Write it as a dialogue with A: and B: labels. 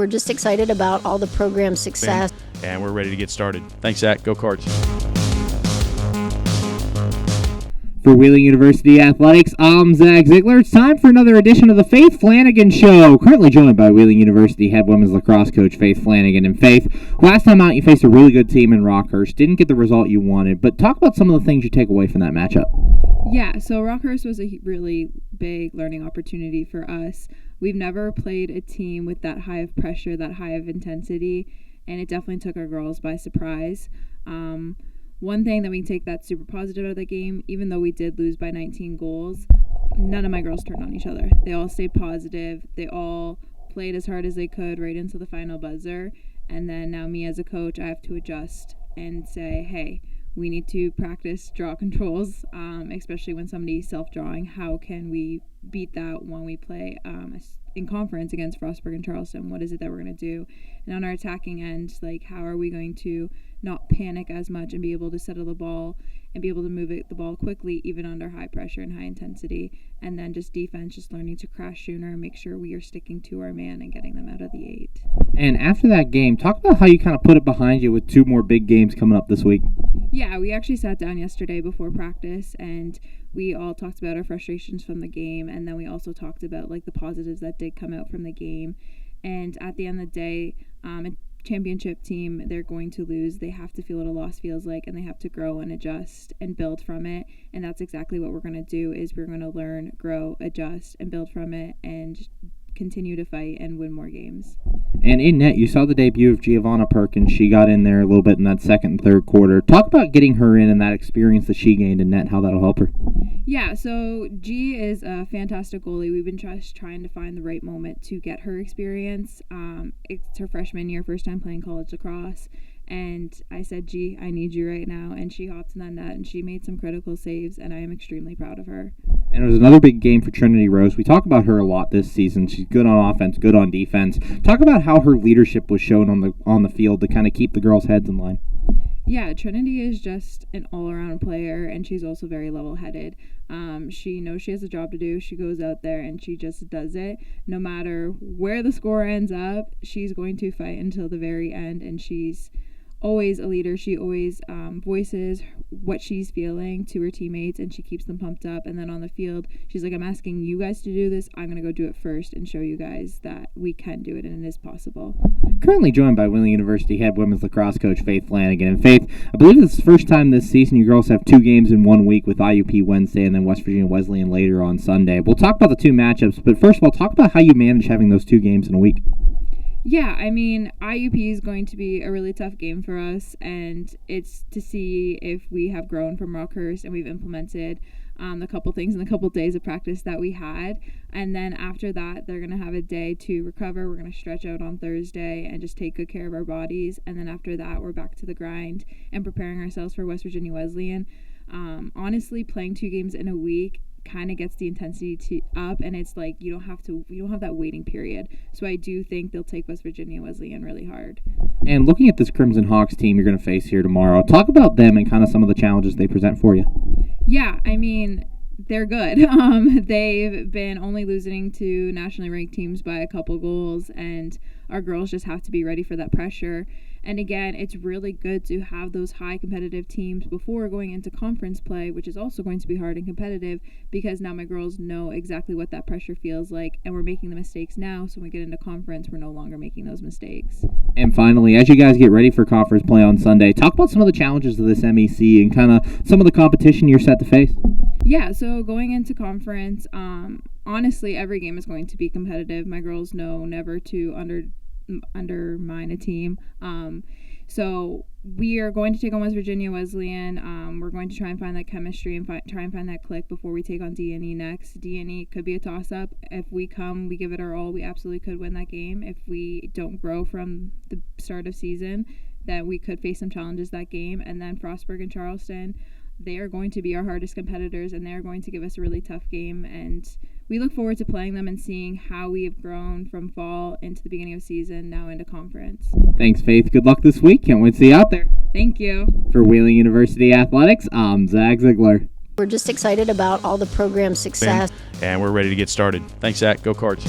A: We're just excited about all the program success.
B: And we're ready to get started. Thanks, Zach. Go Cards.
C: For Wheeling University Athletics, I'm Zach Ziegler. It's time for another edition of the Faith Flanagan Show. Currently joined by Wheeling University head women's lacrosse coach Faith Flanagan. And Faith, last time out you faced a really good team in Rockhurst. Didn't get the result you wanted, but talk about some of the things you take away from that matchup.
D: Yeah, so Rockhurst was a really big learning opportunity for us. We've never played a team with that high of pressure, that high of intensity, and it definitely took our girls by surprise. One thing that we can take that's super positive out of the game, even though we did lose by 19 goals, none of my girls turned on each other. They all stayed positive. They all played as hard as they could right into the final buzzer. And then now me as a coach, I have to adjust and say, hey, we need to practice draw controls, especially when somebody's self-drawing. How can we beat that when we play in conference against Frostburg and Charleston? What is it that we're going to do? And on our attacking end, how are we going to not panic as much and be able to settle the ball and be able to move the ball quickly, even under high pressure and high intensity? And then just defense, just learning to crash sooner and make sure we are sticking to our man and getting them out of the 8.
C: And after that game, talk about how you kind of put it behind you with 2 more big games coming up this week.
D: Yeah, we actually sat down yesterday before practice and we all talked about our frustrations from the game, and then we also talked about the positives that did come out from the game. And at the end of the day, a championship team, they're going to lose. They have to feel what a loss feels like, and they have to grow and adjust and build from it. And that's exactly what we're going to do, is we're going to learn, grow, adjust, and build from it, and continue to fight and win more games.
C: And in net, you saw the debut of Giovanna Perkins. She got in there a little bit in that second and third quarter. Talk about getting her in and that experience that she gained in net, how that'll help her.
D: Yeah, so G is a fantastic goalie. We've been just trying to find the right moment to get her experience. It's her freshman year, first time playing college lacrosse. And I said, G, I need you right now. And she hopped in that net and she made some critical saves, and I am extremely proud of her.
C: And it was another big game for Trinity Rose. We talk about her a lot this season. She's good on offense, good on defense. Talk about how her leadership was shown on the field to kind of keep the girls' heads in line.
D: Yeah, Trinity is just an all-around player, and she's also very level-headed. She knows she has a job to do. She goes out there, and she just does it. No matter where the score ends up, she's going to fight until the very end, and she's always a leader. She always voices what she's feeling to her teammates, and she keeps them pumped up. And then on the field, she's like, I'm asking you guys to do this. I'm going to go do it first and show you guys that we can do it and it is possible.
C: Currently joined by Wheeling University head women's lacrosse coach Faith Flanagan. And Faith, I believe this is the first time this season you girls have 2 games in 1 week, with IUP Wednesday and then West Virginia Wesleyan later on Sunday. We'll talk about the 2 matchups, but first of all, talk about how you manage having those 2 games in a week.
D: Yeah, I mean, IUP is going to be a really tough game for us, and it's to see if we have grown from Rockhurst and we've implemented the couple things in the couple days of practice that we had. And then after that, they're going to have a day to recover. We're going to stretch out on Thursday and just take good care of our bodies. And then after that, we're back to the grind and preparing ourselves for West Virginia Wesleyan. Honestly, playing 2 games in a week kind of gets the intensity up, and it's you don't have that waiting period. So I do think they'll take West Virginia Wesleyan really hard.
C: And looking at this Crimson Hawks team you're going to face here tomorrow, talk about them and kind of some of the challenges they present for you.
D: Yeah, I mean, they're good. They've been only losing to nationally ranked teams by a couple goals, and our girls just have to be ready for that pressure. And again, it's really good to have those high competitive teams before going into conference play, which is also going to be hard and competitive, because now my girls know exactly what that pressure feels like, and we're making the mistakes now, so when we get into conference, we're no longer making those mistakes.
C: And finally, as you guys get ready for conference play on Sunday, talk about some of the challenges of this MEC and kind of some of the competition you're set to face.
D: Yeah, so going into conference, honestly, every game is going to be competitive. My girls know never to undermine a team. So we are going to take on West Virginia Wesleyan. We're going to try and find that chemistry and try and find that click before we take on D&E next. D&E could be a toss-up. If we give it our all, we absolutely could win that game. If we don't grow from the start of season, then we could face some challenges that game. And then Frostburg and Charleston, they are going to be our hardest competitors, and they're going to give us a really tough game. And we look forward to playing them and seeing how we have grown from fall into the beginning of season, now into conference.
C: Thanks, Faith. Good luck this week. Can't wait to see you out there.
D: Thank you.
C: For Wheeling University Athletics, I'm Zach Ziegler.
A: We're just excited about all the program success.
B: And we're ready to get started. Thanks, Zach. Go Cards.